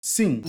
Sim.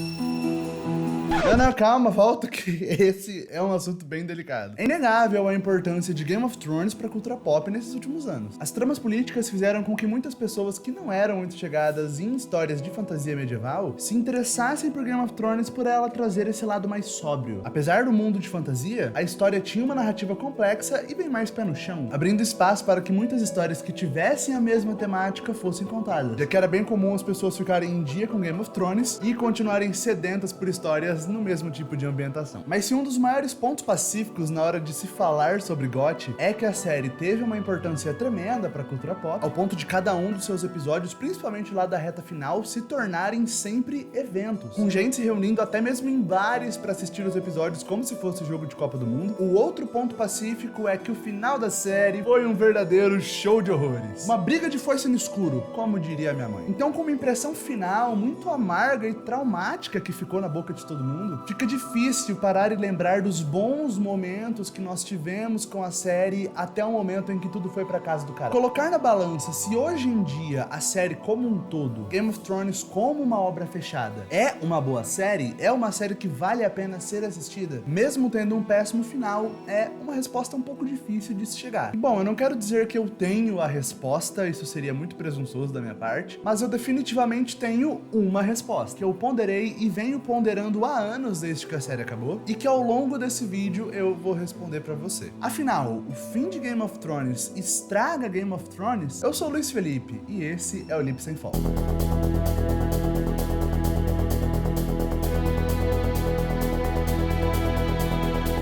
Não, calma, volta que esse é um assunto bem delicado. É inegável a importância de Game of Thrones pra cultura pop nesses últimos anos. As tramas políticas fizeram com que muitas pessoas que não eram muito chegadas em histórias de fantasia medieval se interessassem por Game of Thrones por ela trazer esse lado mais sóbrio. Apesar do mundo de fantasia, a história tinha uma narrativa complexa e bem mais pé no chão, abrindo espaço para que muitas histórias que tivessem a mesma temática fossem contadas, já que era bem comum as pessoas ficarem em dia com Game of Thrones e continuarem sedentas por histórias no mesmo tipo de ambientação. Mas se um dos maiores pontos pacíficos na hora de se falar sobre GOT é que a série teve uma importância tremenda para a cultura pop, ao ponto de cada um dos seus episódios, principalmente lá da reta final, se tornarem sempre eventos, com gente se reunindo até mesmo em bares para assistir os episódios como se fosse jogo de Copa do Mundo. O outro ponto pacífico é que o final da série foi um verdadeiro show de horrores. Uma briga de foice no escuro, como diria minha mãe. Então, com uma impressão final muito amarga e traumática que ficou na boca de todo mundo, fica difícil parar e lembrar dos bons momentos que nós tivemos com a série até o momento em que tudo foi pra casa do cara. Colocar na balança se hoje em dia a série como um todo, Game of Thrones como uma obra fechada, é uma boa série, é uma série que vale a pena ser assistida, mesmo tendo um péssimo final, é uma resposta um pouco difícil de se chegar. E, bom, eu não quero dizer que eu tenho a resposta, isso seria muito presunçoso da minha parte, mas eu definitivamente tenho uma resposta, que eu ponderei e venho ponderando há anos desde que a série acabou, e que ao longo desse vídeo eu vou responder pra você. Afinal, o fim de Game of Thrones estraga Game of Thrones? Eu sou o Luiz Felipe, e esse é o Lip Sem Folga.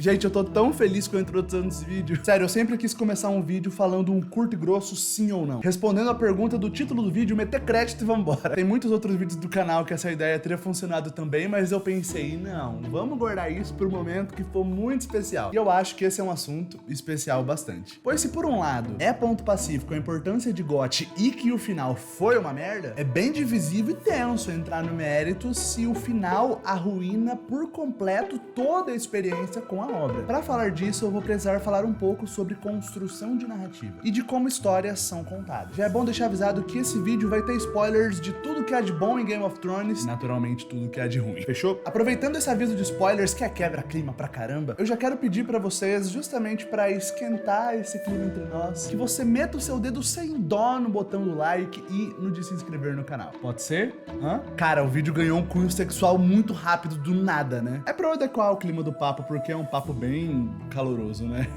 Gente, eu tô tão feliz com a introdução desse vídeo. Sério, eu sempre quis começar um vídeo falando um curto e grosso sim ou não, respondendo a pergunta do título do vídeo, meter crédito e vambora. Tem muitos outros vídeos do canal que essa ideia teria funcionado também, mas eu pensei, não, vamos guardar isso pro momento que for muito especial. E eu acho que esse é um assunto especial bastante. Pois se por um lado é ponto pacífico a importância de GOT e que o final foi uma merda, é bem divisivo e tenso entrar no mérito se o final arruína por completo toda a experiência com a obra. Para falar disso, eu vou precisar falar um pouco sobre construção de narrativa e de como histórias são contadas. Já é bom deixar avisado que esse vídeo vai ter spoilers de tudo que há de bom em Game of Thrones e, naturalmente, tudo que há de ruim. Fechou? Aproveitando esse aviso de spoilers, que é quebra-clima pra caramba, eu já quero pedir pra vocês, justamente pra esquentar esse clima entre nós, que você meta o seu dedo sem dó no botão do like e no de se inscrever no canal. Pode ser? Hã? Cara, o vídeo ganhou um cunho sexual muito rápido, do nada, né? É pra eu adequar o clima do papo, porque é um papo bem caloroso, né?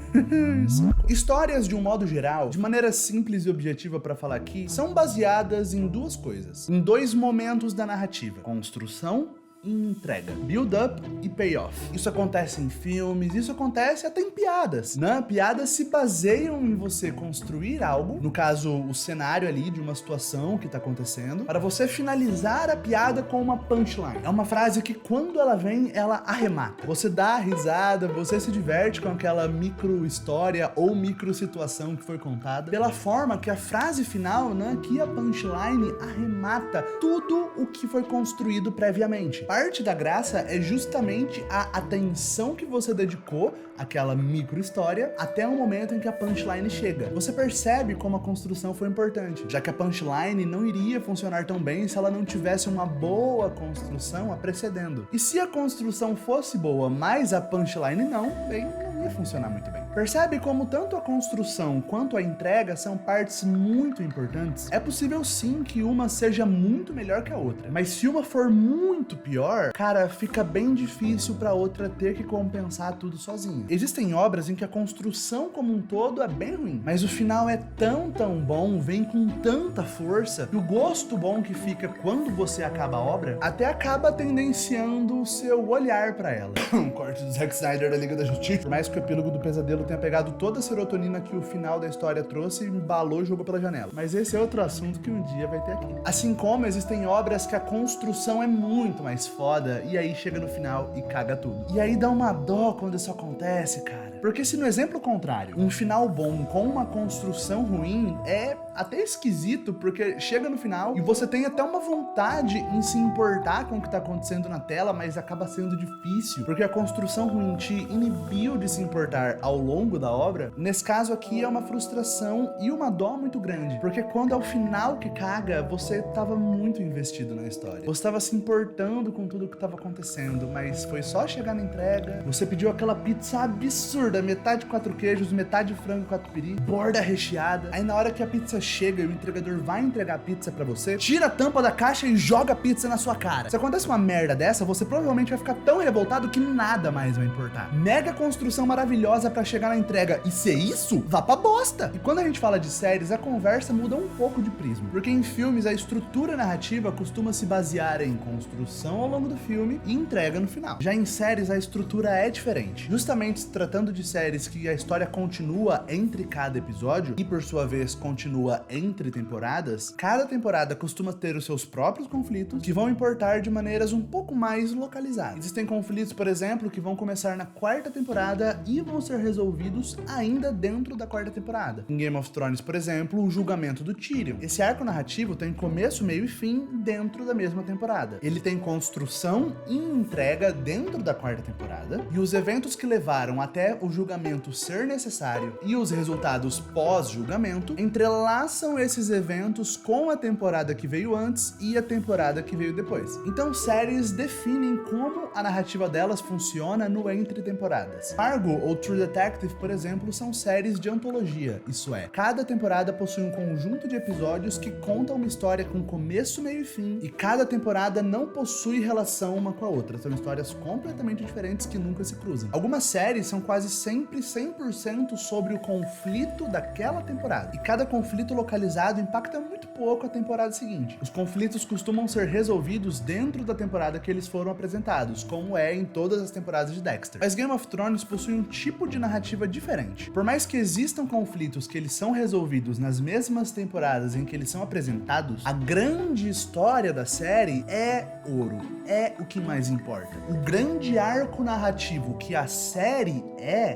Histórias, de um modo geral, de maneira simples e objetiva pra falar aqui, são baseadas em duas coisas, em dois momentos da narrativa: construção e entrega. Build up e payoff. Isso acontece em filmes, isso acontece até em piadas, né? Piadas se baseiam em você construir algo, no caso, o cenário ali de uma situação que tá acontecendo, para você finalizar a piada com uma punchline. É uma frase que, quando ela vem, ela arremata. Você dá a risada, você se diverte com aquela micro história ou micro situação que foi contada, pela forma que a frase final, né, que a punchline arremata tudo o que foi construído previamente. Parte da graça é justamente a atenção que você dedicou àquela micro história até o momento em que a punchline chega. Você percebe como a construção foi importante, já que a punchline não iria funcionar tão bem se ela não tivesse uma boa construção a precedendo. E se a construção fosse boa, mas a punchline não, bem, não ia funcionar muito bem. Percebe como tanto a construção quanto a entrega são partes muito importantes? É possível sim que uma seja muito melhor que a outra, mas se uma for muito pior, cara, fica bem difícil pra outra ter que compensar tudo sozinha. Existem obras em que a construção como um todo é bem ruim, mas o final é tão bom, vem com tanta força, que o gosto bom que fica quando você acaba a obra até acaba tendenciando o seu olhar pra ela. Um corte do Zack Snyder da Liga da Justiça. Por mais que o epílogo do Pesadelo tenha pegado toda a serotonina que o final da história trouxe e embalou e jogou pela janela. Mas esse é outro assunto que um dia vai ter aqui. Assim como existem obras que a construção é muito mais foda e aí chega no final e caga tudo. E aí dá uma dó quando isso acontece, cara. Porque se no exemplo contrário, um final bom com uma construção ruim é até esquisito, porque chega no final e você tem até uma vontade em se importar com o que tá acontecendo na tela, mas acaba sendo difícil, porque a construção ruim te inibiu de se importar ao longo da obra. Nesse caso aqui é uma frustração e uma dó muito grande, porque quando é o final que caga, você tava muito investido na história. Você tava se importando com tudo que tava acontecendo, mas foi só chegar na entrega, você pediu aquela pizza absurda, metade 4 queijos, metade frango catupiry, borda recheada. Aí na hora que a pizza chega e o entregador vai entregar a pizza pra você, tira a tampa da caixa e joga a pizza na sua cara. Se acontece uma merda dessa, você provavelmente vai ficar tão revoltado que nada mais vai importar. Mega construção maravilhosa pra chegar na entrega. E se é isso, vá pra bosta! E quando a gente fala de séries, a conversa muda um pouco de prisma. Porque em filmes, a estrutura narrativa costuma se basear em construção ao longo do filme e entrega no final. Já em séries, a estrutura é diferente. Justamente se tratando de séries que a história continua entre cada episódio e, por sua vez, continua entre temporadas, cada temporada costuma ter os seus próprios conflitos que vão importar de maneiras um pouco mais localizadas. Existem conflitos, por exemplo, que vão começar na 4ª temporada e vão ser resolvidos ainda dentro da 4ª temporada. Em Game of Thrones, por exemplo, o julgamento do Tyrion. Esse arco narrativo tem começo, meio e fim dentro da mesma temporada. Ele tem construção e entrega dentro da 4ª temporada, e os eventos que levaram até o julgamento ser necessário e os resultados pós-julgamento entrelaçam esses eventos com a temporada que veio antes e a temporada que veio depois. Então, séries definem como a narrativa delas funciona no entre temporadas. Fargo ou True Detective, por exemplo, são séries de antologia, isso é, cada temporada possui um conjunto de episódios que contam uma história com começo, meio e fim, e cada temporada não possui relação uma com a outra, são histórias completamente diferentes que nunca se cruzam. Algumas séries são quase sempre 100% sobre o conflito daquela temporada, e cada conflito localizado impacta muito pouco a temporada seguinte. Os conflitos costumam ser resolvidos dentro da temporada que eles foram apresentados, como é em todas as temporadas de Dexter. Mas Game of Thrones possui um tipo de narrativa diferente. Por mais que existam conflitos que eles são resolvidos nas mesmas temporadas em que eles são apresentados, a grande história da série é ouro, é o que mais importa. O grande arco narrativo que a série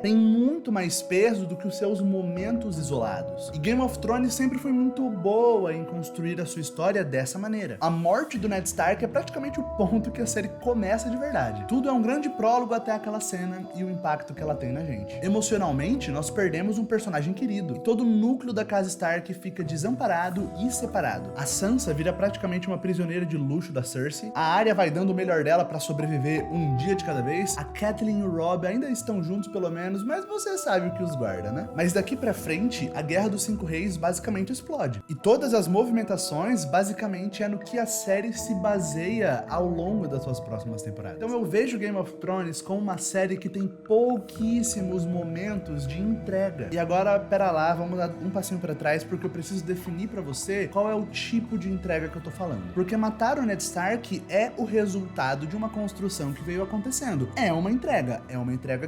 tem muito mais peso do que os seus momentos isolados. E Game of Thrones sempre foi muito boa em construir a sua história dessa maneira. A morte do Ned Stark é praticamente o ponto que a série começa de verdade. Tudo é um grande prólogo até aquela cena e o impacto que ela tem na gente. Emocionalmente, nós perdemos um personagem querido, e todo o núcleo da casa Stark fica desamparado e separado. A Sansa vira praticamente uma prisioneira de luxo da Cersei, a Arya vai dando o melhor dela pra sobreviver um dia de cada vez, a Catelyn e o Robb ainda estão juntos pelo menos, mas você sabe o que os guarda, né? Mas daqui pra frente, a Guerra dos Cinco Reis basicamente explode. E todas as movimentações basicamente é no que a série se baseia ao longo das suas próximas temporadas. Então eu vejo Game of Thrones como uma série que tem pouquíssimos momentos de entrega. E agora, pera lá, vamos dar um passinho pra trás, porque eu preciso definir pra você qual é o tipo de entrega que eu tô falando. Porque matar o Ned Stark é o resultado de uma construção que veio acontecendo. É uma entrega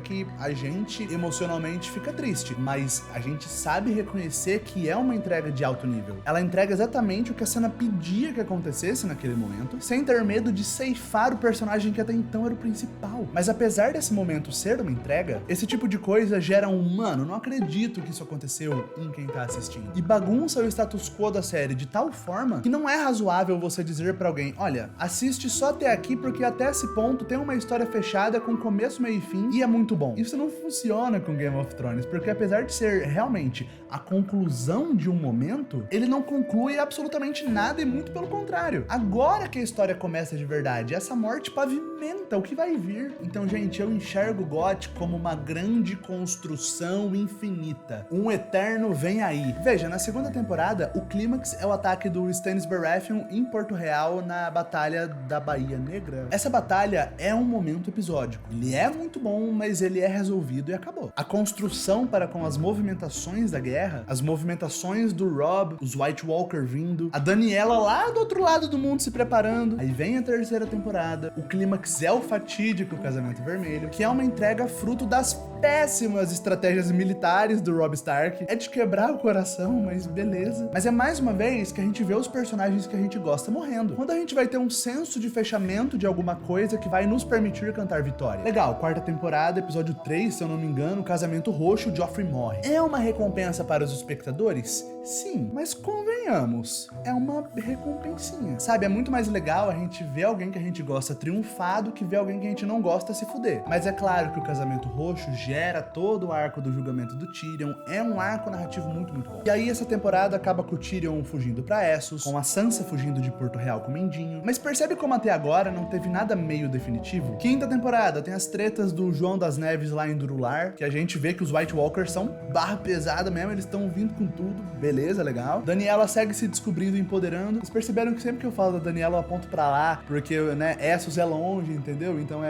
que a gente emocionalmente fica triste, mas a gente sabe reconhecer que é uma entrega de alto nível. Ela entrega exatamente o que a cena pedia que acontecesse naquele momento, sem ter medo de ceifar o personagem que até então era o principal. Mas apesar desse momento ser uma entrega, esse tipo de coisa gera mano, não acredito que isso aconteceu em quem tá assistindo. E bagunça o status quo da série de tal forma que não é razoável você dizer pra alguém, olha, assiste só até aqui porque até esse ponto tem uma história fechada com começo, meio e fim e é muito bom. Isso não funciona com Game of Thrones, porque apesar de ser realmente a conclusão de um momento, ele não conclui absolutamente nada e muito pelo contrário. Agora que a história começa de verdade, essa morte pavimenta o que vai vir. Então, gente, eu enxergo GOT como uma grande construção infinita. Um eterno vem aí. Veja, na segunda temporada, o clímax é o ataque do Stannis Baratheon em Porto Real na Batalha da Baía Negra. Essa batalha é um momento episódico. Ele é muito bom, mas ele é resolvido e acabou. A construção para com as movimentações da guerra, as movimentações do Robb, os White Walker vindo, a Daniela lá do outro lado do mundo se preparando. Aí vem a terceira temporada, o clímax é o fatídico Casamento Vermelho, que é uma entrega fruto das péssimas estratégias militares do Robb Stark. É de quebrar o coração, mas beleza. Mas é mais uma vez que a gente vê os personagens que a gente gosta morrendo. Quando a gente vai ter um senso de fechamento de alguma coisa que vai nos permitir cantar vitória. Legal, quarta temporada, episódio 3, se eu não me engano, Casamento Roxo, Joffrey morre. É uma recompensa para os espectadores? Sim, mas convenhamos, é uma recompensinha. Sabe, é muito mais legal a gente ver alguém que a gente gosta triunfar do que ver alguém que a gente não gosta se fuder. Mas é claro que o Casamento Roxo gera todo o arco do julgamento do Tyrion, é um arco narrativo muito, muito bom. E aí essa temporada acaba com o Tyrion fugindo pra Essos, com a Sansa fugindo de Porto Real com o Mendinho. Mas percebe como até agora não teve nada meio definitivo? Quinta temporada, tem as tretas do João das Neves lá em Durular, que a gente vê que os White Walkers são barra pesada mesmo, eles estão vindo com tudo, beleza, legal. Daniela segue se descobrindo e empoderando. Vocês perceberam que sempre que eu falo da Daniela eu aponto pra lá, porque, né, Essos é longe, entendeu? Então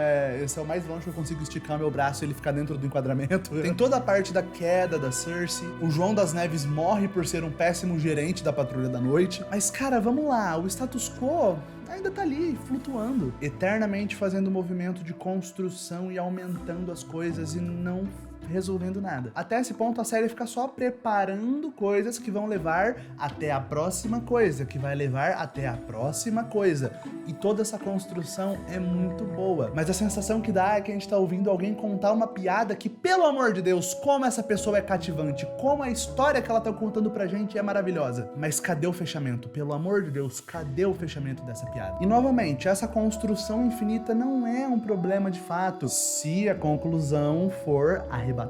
esse é o mais longe que eu consigo esticar meu braço e ele ficar dentro do enquadramento. Tem toda a parte da queda da Cersei, o João das Neves morre por ser um péssimo gerente da Patrulha da Noite. Mas, cara, vamos lá, o status quo ainda tá ali, flutuando, eternamente fazendo movimento de construção e aumentando as coisas e não resolvendo nada. Até esse ponto a série fica só preparando coisas que vão levar até a próxima coisa, que vai levar até a próxima coisa. E toda essa construção é muito boa. Mas a sensação que dá é que a gente tá ouvindo alguém contar uma piada que, pelo amor de Deus, como essa pessoa é cativante, como a história que ela tá contando pra gente é maravilhosa. Mas cadê o fechamento? Pelo amor de Deus, cadê o fechamento dessa piada? E novamente, essa construção infinita não é um problema de fato, se a conclusão for arrebatadora.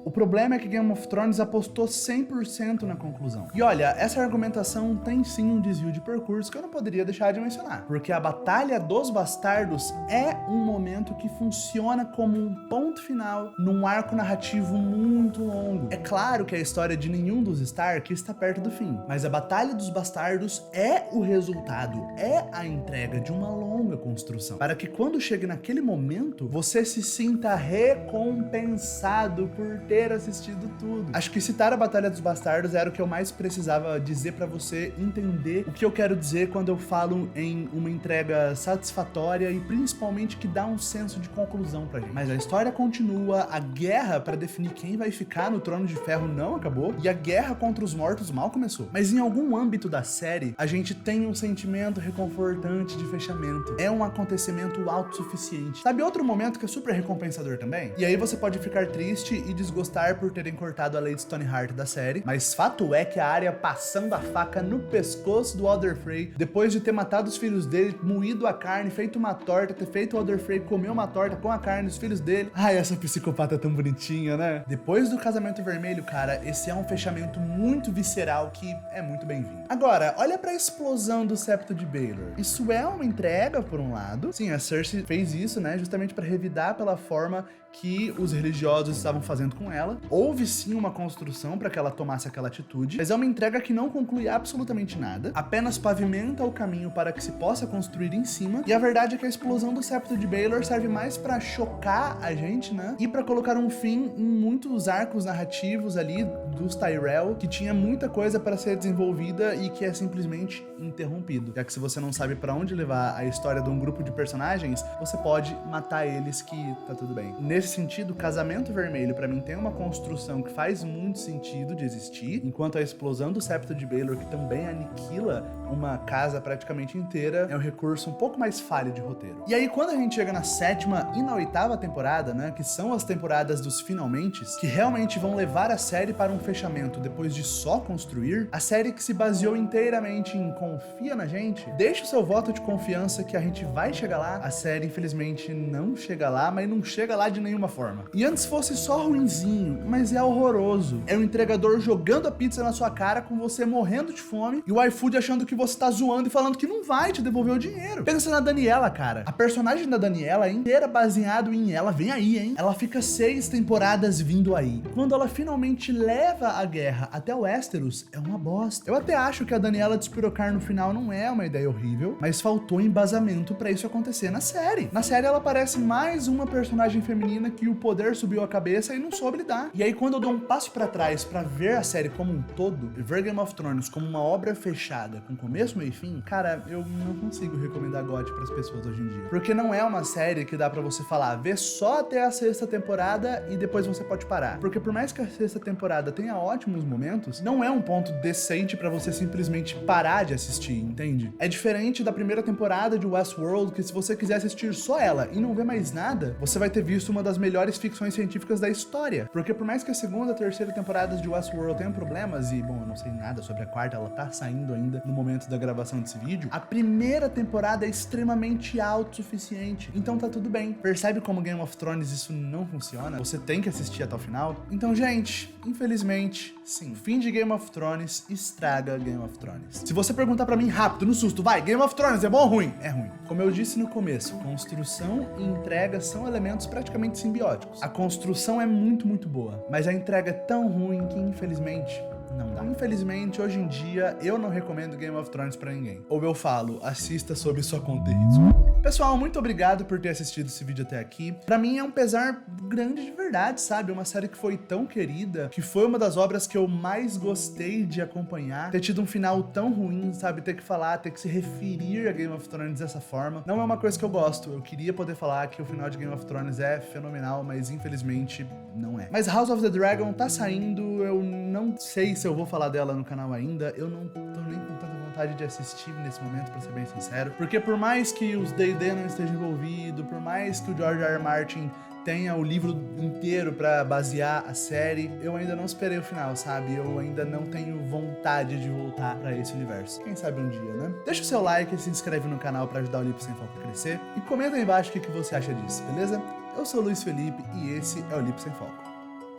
O problema é que Game of Thrones apostou 100% na conclusão. E olha, essa argumentação tem sim um desvio de percurso que eu não poderia deixar de mencionar, porque a Batalha dos Bastardos é um momento que funciona como um ponto final num arco narrativo muito longo. É claro que a história de nenhum dos Stark está perto do fim, mas a Batalha dos Bastardos é o resultado, é a entrega de uma longa construção, para que quando chegue naquele momento, você se sinta recompensado por ter assistido tudo. Acho que citar a Batalha dos Bastardos era o que eu mais precisava dizer pra você entender o que eu quero dizer quando eu falo em uma entrega satisfatória e principalmente que dá um senso de conclusão pra gente. Mas a história continua, a guerra pra definir quem vai ficar no Trono de Ferro não acabou e a guerra contra os mortos mal começou. Mas em algum âmbito da série, a gente tem um sentimento reconfortante de fechamento. É um acontecimento autossuficiente. Sabe outro momento que é super recompensador também? E aí você pode ficar triste e desgostar por terem cortado a Lady Stoneheart da série, mas fato é que a Arya passando a faca no pescoço do Walder Frey, depois de ter matado os filhos dele, moído a carne, feito uma torta, ter feito o Walder Frey comer uma torta com a carne dos filhos dele. Ai, essa psicopata tão bonitinha, né? Depois do Casamento Vermelho, cara, esse é um fechamento muito visceral que é muito bem-vindo. Agora, olha pra explosão do septo de Baelor. Isso é uma entrega, por um lado. Sim, a Cersei fez isso, né, justamente pra revidar pela forma que os religiosos estavam fazendo com ela. Houve sim uma construção para que ela tomasse aquela atitude, mas é uma entrega que não conclui absolutamente nada, apenas pavimenta o caminho para que se possa construir em cima, e a verdade é que a explosão do septo de Baelor serve mais para chocar a gente, né, e para colocar um fim em muitos arcos narrativos ali dos Tyrell, que tinha muita coisa para ser desenvolvida e que é simplesmente interrompido, já que se você não sabe para onde levar a história de um grupo de personagens, você pode matar eles que tá tudo bem. Nesse sentido, Casamento Vermelho pra mim tem uma construção que faz muito sentido de existir, enquanto a explosão do septo de Baelor, que também aniquila uma casa praticamente inteira, é um recurso um pouco mais falho de roteiro. E aí quando a gente chega na 7ª e na 8ª temporada, né, que são as temporadas dos finalmentes, que realmente vão levar a série para um fechamento depois de só construir, a série que se baseou inteiramente em confia na gente, deixa o seu voto de confiança que a gente vai chegar lá. A série infelizmente não chega lá, mas não chega lá de nenhuma forma. E antes fosse só ruinzinho, mas é horroroso. É o entregador jogando a pizza na sua cara com você morrendo de fome e o iFood achando que você tá zoando e falando que não vai te devolver o dinheiro. Pensa na Daniela, cara. A personagem da Daniela é inteira baseado em ela vem aí, hein? Ela fica 6 temporadas vindo aí. Quando ela finalmente leva a guerra até o Westeros, é uma bosta. Eu até acho que a Daniela despirocar no final não é uma ideia horrível, mas faltou embasamento pra isso acontecer na série. Na série ela parece mais uma personagem feminina que o poder subiu a cabeça e não soube lidar. E aí quando eu dou um passo pra trás pra ver a série como um todo, e ver Game of Thrones como uma obra fechada, com começo, meio e fim, cara, eu não consigo recomendar GOT pras pessoas hoje em dia. Porque não é uma série que dá pra você falar, vê só até a 6ª temporada e depois você pode parar. Porque por mais que a 6ª temporada tenha ótimos momentos, não é um ponto decente pra você simplesmente parar de assistir, entende? É diferente da primeira temporada de Westworld, que se você quiser assistir só ela e não ver mais nada, você vai ter visto uma das melhores ficções científicas da história. Porque por mais que a segunda e terceira temporadas de Westworld tenham problemas, e bom, eu não sei nada sobre a quarta, ela tá saindo ainda no momento da gravação desse vídeo, a primeira temporada é extremamente autossuficiente, então tá tudo bem. Percebe como Game of Thrones isso não funciona? Você tem que assistir até o final? Então, gente, infelizmente, sim, o fim de Game of Thrones estraga Game of Thrones. Se você perguntar pra mim rápido, no susto, vai, Game of Thrones é bom ou ruim? É ruim. Como eu disse no começo, construção e entrega são elementos praticamente simbióticos. A construção é muito boa, mas a entrega é tão ruim que, infelizmente, não dá. Infelizmente, hoje em dia, eu não recomendo Game of Thrones pra ninguém. Ou eu falo, assista sob sua conta e risco. Pessoal, muito obrigado por ter assistido esse vídeo até aqui. Pra mim é um pesar grande de verdade, sabe? Uma série que foi tão querida, que foi uma das obras que eu mais gostei de acompanhar. Ter tido um final tão ruim, sabe? Ter que falar, ter que se referir a Game of Thrones dessa forma. Não é uma coisa que eu gosto. Eu queria poder falar que o final de Game of Thrones é fenomenal, mas infelizmente não é. Mas House of the Dragon tá saindo, eu não sei se eu vou falar dela no canal ainda. Eu não tô nem com tanta vontade de assistir nesse momento, pra ser bem sincero. Porque por mais que os D&D não estejam envolvidos, por mais que o George R. R. Martin tenha o livro inteiro pra basear a série, eu ainda não esperei o final, sabe? Eu ainda não tenho vontade de voltar pra esse universo. Quem sabe um dia, né? Deixa o seu like e se inscreve no canal pra ajudar o Lipe Sem Foco a crescer. E comenta aí embaixo o que você acha disso, beleza? Eu sou o Luiz Felipe e esse é o Lipe Sem Foco.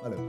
Valeu!